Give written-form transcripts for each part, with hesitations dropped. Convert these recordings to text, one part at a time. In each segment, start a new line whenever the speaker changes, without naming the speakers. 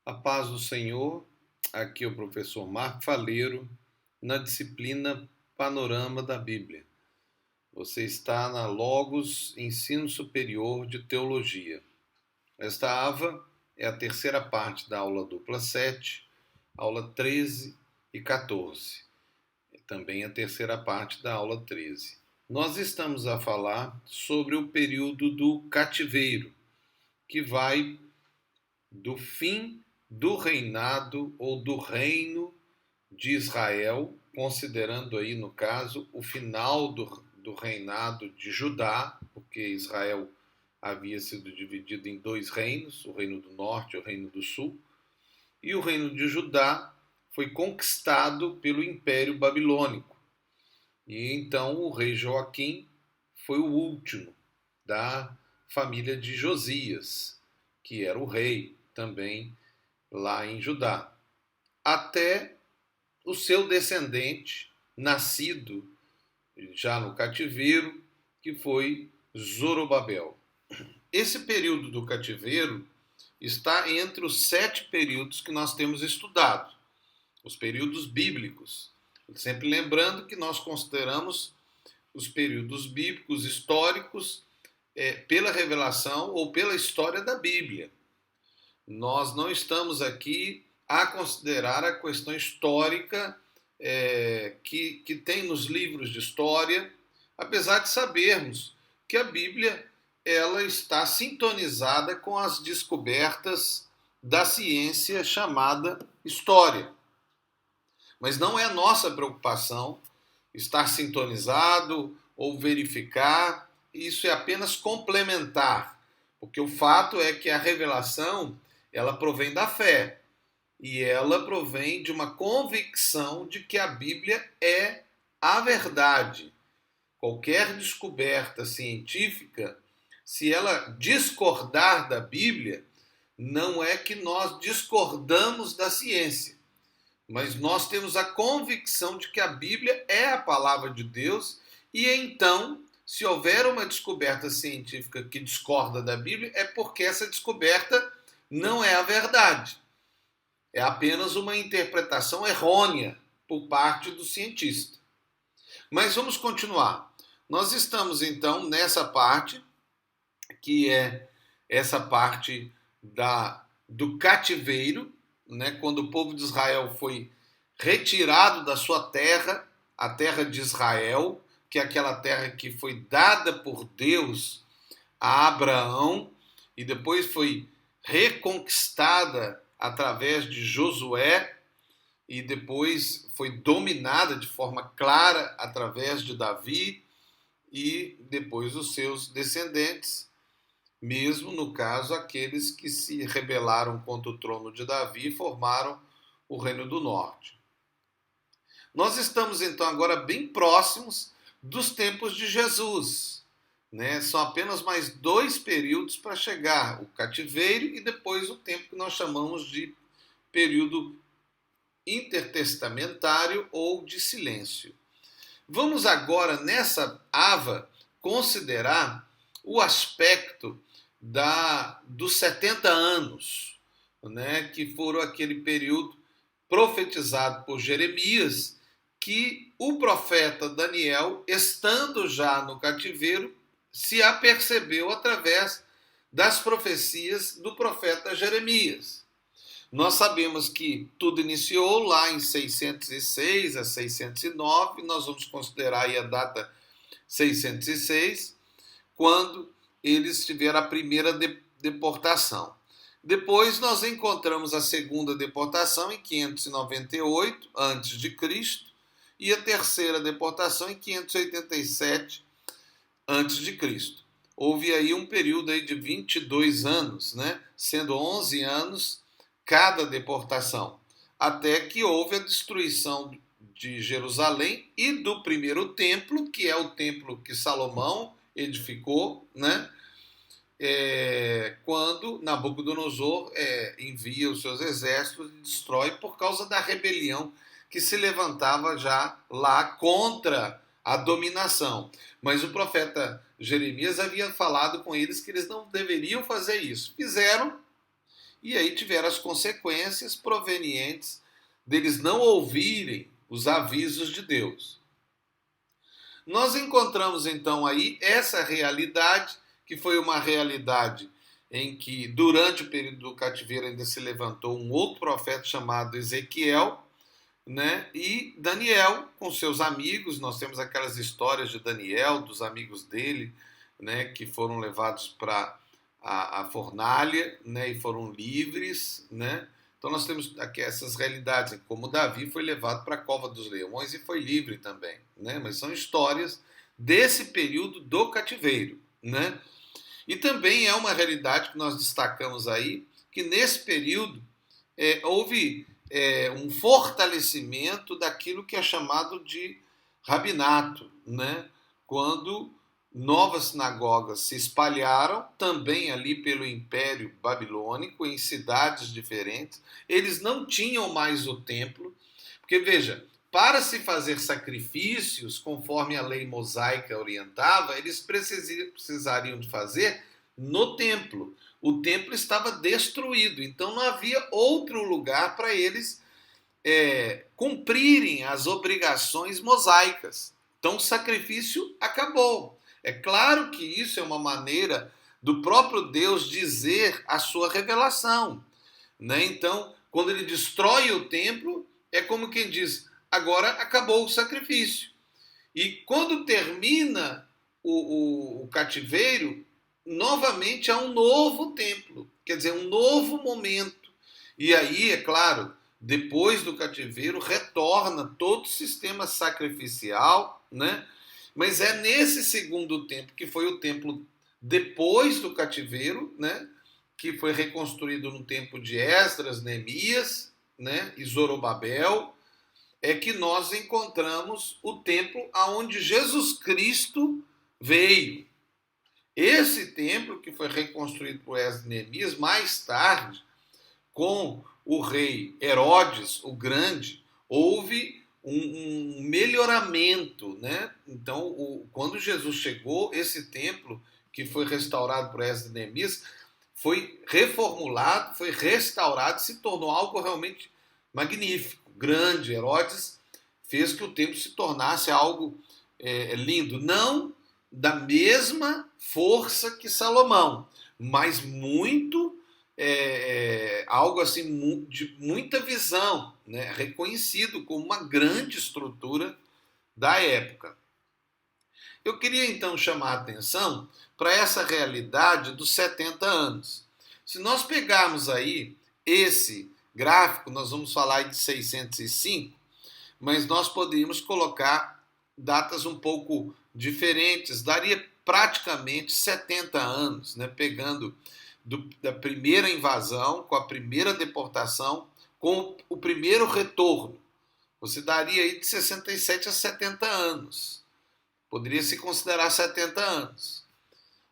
A paz do Senhor, aqui é o professor Marco Faleiro, na disciplina Panorama da Bíblia. Você está na Logos Ensino Superior de Teologia. Esta AVA é a terceira parte da aula dupla 7, aula 13 e 14. Também a terceira parte da aula 13. Nós estamos a falar sobre o período do cativeiro, que vai do fim do reinado ou do reino de Israel, considerando aí, no caso, o final do reinado de Judá, porque Israel havia sido dividido em dois reinos, o reino do norte e o reino do sul, e o reino de Judá foi conquistado pelo Império Babilônico. E então o rei Joaquim foi o último da família de Josias, que era o rei também lá em Judá, até o seu descendente, nascido já no cativeiro, que foi Zorobabel. Esse período do cativeiro está entre os 7 períodos que nós temos estudado, os períodos bíblicos. Sempre lembrando que nós consideramos os períodos bíblicos históricos pela revelação ou pela história da Bíblia. Nós não estamos aqui a considerar a questão histórica que tem nos livros de história, apesar de sabermos que a Bíblia ela está sintonizada com as descobertas da ciência chamada história. Mas não é nossa preocupação estar sintonizado ou verificar, isso é apenas complementar, porque o fato é que a revelação ela provém da fé e ela provém de uma convicção de que a Bíblia é a verdade. Qualquer descoberta científica, se ela discordar da Bíblia, não é que nós discordamos da ciência, mas nós temos a convicção de que a Bíblia é a palavra de Deus e então, se houver uma descoberta científica que discorda da Bíblia, é porque essa descoberta não é a verdade. É apenas uma interpretação errônea por parte do cientista. Mas vamos continuar. Nós estamos então nessa parte, que é essa parte do cativeiro, né, quando o povo de Israel foi retirado da sua terra, a terra de Israel, que é aquela terra que foi dada por Deus a Abraão e depois foi reconquistada através de Josué e depois foi dominada de forma clara através de Davi e depois os seus descendentes, mesmo no caso aqueles que se rebelaram contra o trono de Davi e formaram o Reino do Norte. Nós estamos então agora bem próximos dos tempos de Jesus, né? São apenas mais 2 períodos para chegar, o cativeiro e depois o tempo que nós chamamos de período intertestamentário ou de silêncio. Vamos agora, nessa AVA, considerar o aspecto dos 70 anos, né, que foram aquele período profetizado por Jeremias, que o profeta Daniel, estando já no cativeiro, se apercebeu através das profecias do profeta Jeremias. Nós sabemos que tudo iniciou lá em 606 a 609, nós vamos considerar aí a data 606, quando eles tiveram a primeira deportação. Depois nós encontramos a segunda deportação em 598 a.C. e a terceira deportação em 587 a.C. Houve aí um período aí de 22 anos, né? Sendo 11 anos cada deportação, até que houve a destruição de Jerusalém e do primeiro templo, que é o templo que Salomão edificou, né? Quando Nabucodonosor envia os seus exércitos e destrói por causa da rebelião que se levantava já lá contra a dominação. Mas o profeta Jeremias havia falado com eles que eles não deveriam fazer isso. Fizeram, E aí tiveram as consequências provenientes deles não ouvirem os avisos de Deus. Nós encontramos então aí essa realidade, que foi uma realidade em que durante o período do cativeiro ainda se levantou um outro profeta chamado Ezequiel, né? E Daniel com seus amigos. Nós temos aquelas histórias de Daniel, dos amigos dele, né, que foram levados para a fornalha, né, e foram livres, né? Então nós temos aqui essas realidades, como Davi foi levado para a cova dos leões e foi livre também, né? Mas são histórias desse período do cativeiro, né? E também é uma realidade que nós destacamos aí, que nesse período houve um fortalecimento daquilo que é chamado de rabinato, né? Quando novas sinagogas se espalharam, também ali pelo Império Babilônico, em cidades diferentes. Eles não tinham mais o templo, porque veja, para se fazer sacrifícios, conforme a lei mosaica orientava, eles precisariam de fazer no templo. O templo estava destruído, então não havia outro lugar para eles cumprirem as obrigações mosaicas. Então o sacrifício acabou. É claro que isso é uma maneira do próprio Deus dizer a sua revelação, né? Então, quando ele destrói o templo, é como quem diz, agora acabou o sacrifício. E quando termina o cativeiro, novamente há um novo templo, quer dizer, um novo momento. E aí, é claro, depois do cativeiro, retorna todo o sistema sacrificial, né? Mas é nesse segundo templo, que foi o templo depois do cativeiro, né? Que foi reconstruído no tempo de Esdras, Neemias, né? E Zorobabel, é que nós encontramos o templo aonde Jesus Cristo veio. Esse templo que foi reconstruído por Esdras e Neemias, mais tarde, com o rei Herodes o Grande, houve um melhoramento, né? Então, quando Jesus chegou, esse templo que foi restaurado por Esdras e Neemias foi reformulado, foi restaurado, se tornou algo realmente magnífico, grande. Herodes fez que o templo se tornasse algo lindo, não da mesma força que Salomão, mas muito algo assim de muita visão, né? Reconhecido como uma grande estrutura da época. Eu queria então chamar a atenção para essa realidade dos 70 anos. Se nós pegarmos aí esse gráfico, nós vamos falar aí de 605, mas nós poderíamos colocar datas um pouco diferentes, daria praticamente 70 anos, né? Pegando da primeira invasão, com a primeira deportação, com o primeiro retorno. Você daria aí de 67 a 70 anos. Poderia se considerar 70 anos.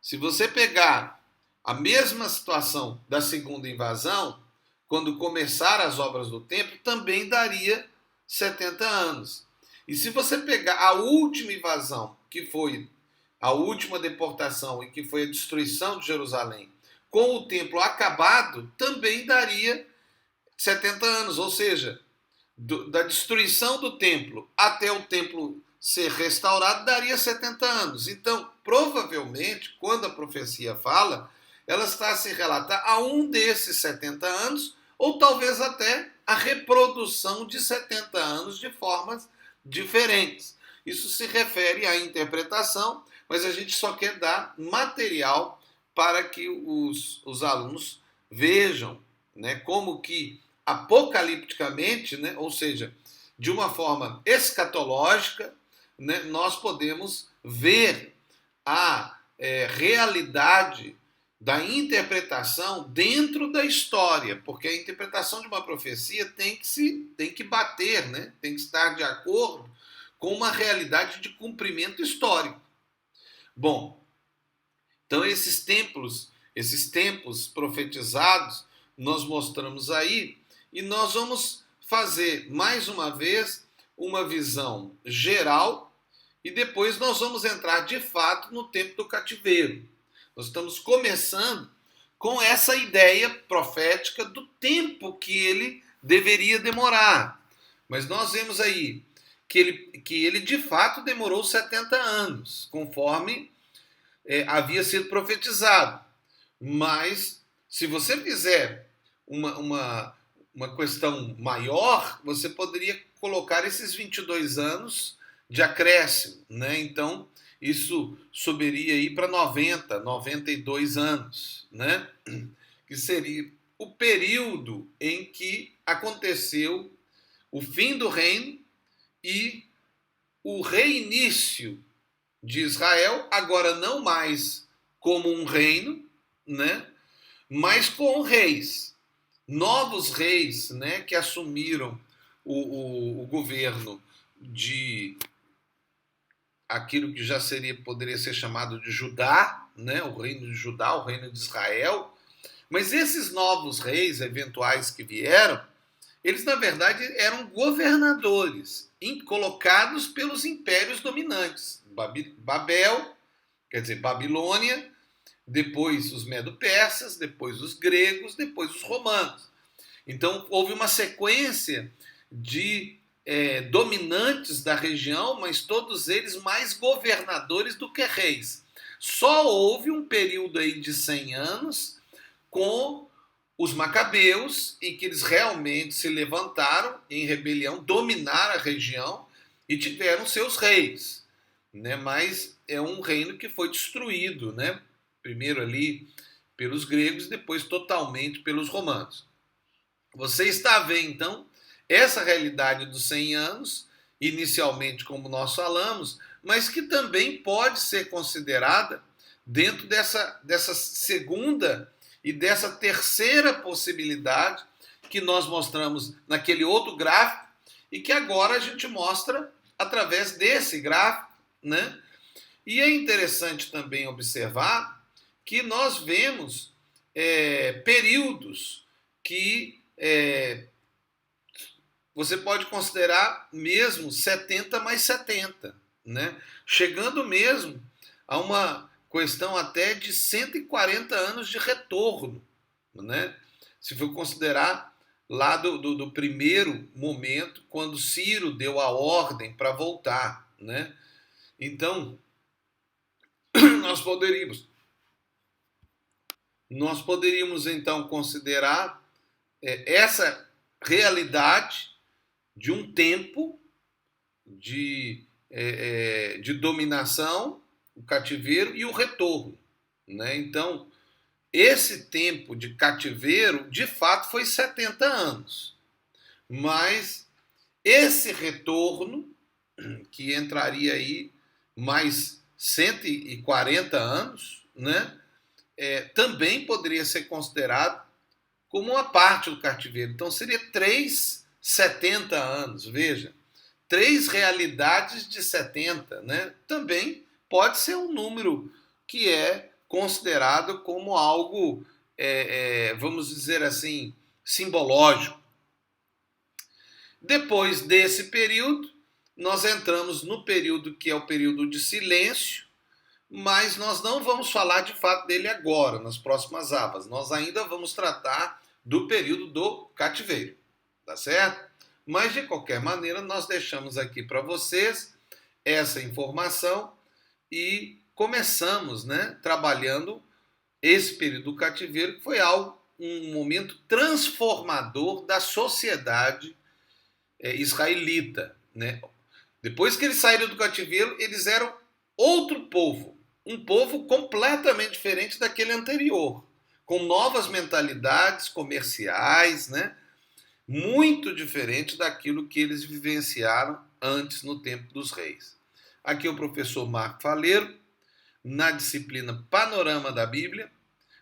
Se você pegar a mesma situação da segunda invasão, quando começaram as obras do templo, também daria 70 anos. E se você pegar a última invasão, que foi a última deportação e que foi a destruição de Jerusalém, com o templo acabado, também daria 70 anos. Ou seja, da destruição do templo até o templo ser restaurado, daria 70 anos. Então, provavelmente, quando a profecia fala, ela está a se relatar a um desses 70 anos, ou talvez até a reprodução de 70 anos de formas diferentes. Isso se refere à interpretação, mas a gente só quer dar material para que os alunos vejam, né, como que apocalipticamente, né, ou seja, de uma forma escatológica, né, nós podemos ver a realidade da interpretação dentro da história, porque a interpretação de uma profecia tem que bater, né, tem que estar de acordo com uma realidade de cumprimento histórico. Bom, então esses tempos profetizados, nós mostramos aí, e nós vamos fazer mais uma vez uma visão geral e depois nós vamos entrar de fato no tempo do cativeiro. Nós estamos começando com essa ideia profética do tempo que ele deveria demorar. Mas nós vemos aí que ele de fato demorou 70 anos, conforme havia sido profetizado. Mas se você fizer uma questão maior, você poderia colocar esses 22 anos de acréscimo, né? Então, isso subiria aí para 92 anos, né? Que seria o período em que aconteceu o fim do reino e o reinício de Israel, agora não mais como um reino, né? Mas com reis, novos reis, né? Que assumiram o governo de aquilo que já poderia ser chamado de Judá, né? O reino de Judá, o reino de Israel. Mas esses novos reis eventuais que vieram, eles na verdade eram governadores colocados pelos impérios dominantes. Babel, quer dizer, Babilônia, depois os medo-persas, depois os gregos, depois os romanos. Então houve uma sequência de dominantes da região, mas todos eles mais governadores do que reis. Só houve um período aí de 100 anos com os macabeus, em que eles realmente se levantaram em rebelião, dominaram a região e tiveram seus reis, né? Mas é um reino que foi destruído, né? Primeiro ali pelos gregos, depois totalmente pelos romanos. Você está vendo, então, essa realidade dos 100 anos, inicialmente como nós falamos, mas que também pode ser considerada dentro dessa segunda e dessa terceira possibilidade que nós mostramos naquele outro gráfico e que agora a gente mostra através desse gráfico, né? E é interessante também observar que nós vemos períodos que você pode considerar mesmo 70 mais 70, né? Chegando mesmo a uma questão até de 140 anos de retorno, né? Se for considerar lá do primeiro momento, quando Ciro deu a ordem para voltar, né? Então, nós poderíamos então considerar essa realidade de um tempo de dominação, o cativeiro e o retorno, né? Então, esse tempo de cativeiro, de fato, foi 70 anos. Mas esse retorno, que entraria aí mais 140 anos, né? Também poderia ser considerado como uma parte do cativeiro. Então, seria 70 anos, veja. 3 realidades de 70, né? Também pode ser um número que é considerado como algo, vamos dizer assim, simbológico. Depois desse período, nós entramos no período que é o período de silêncio, mas nós não vamos falar de fato dele agora, nas próximas abas. Nós ainda vamos tratar do período do cativeiro, tá certo? Mas, de qualquer maneira, nós deixamos aqui para vocês essa informação e começamos, né, trabalhando esse período do cativeiro, que foi um momento transformador da sociedade israelita, né? Depois que eles saíram do cativeiro, eles eram outro povo, um povo completamente diferente daquele anterior, com novas mentalidades comerciais, né? Muito diferente daquilo que eles vivenciaram antes no tempo dos reis. Aqui é o professor Marco Faleiro, na disciplina Panorama da Bíblia.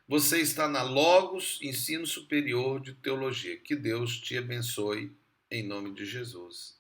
Você está na Logos, Ensino Superior de Teologia. Que Deus te abençoe, em nome de Jesus.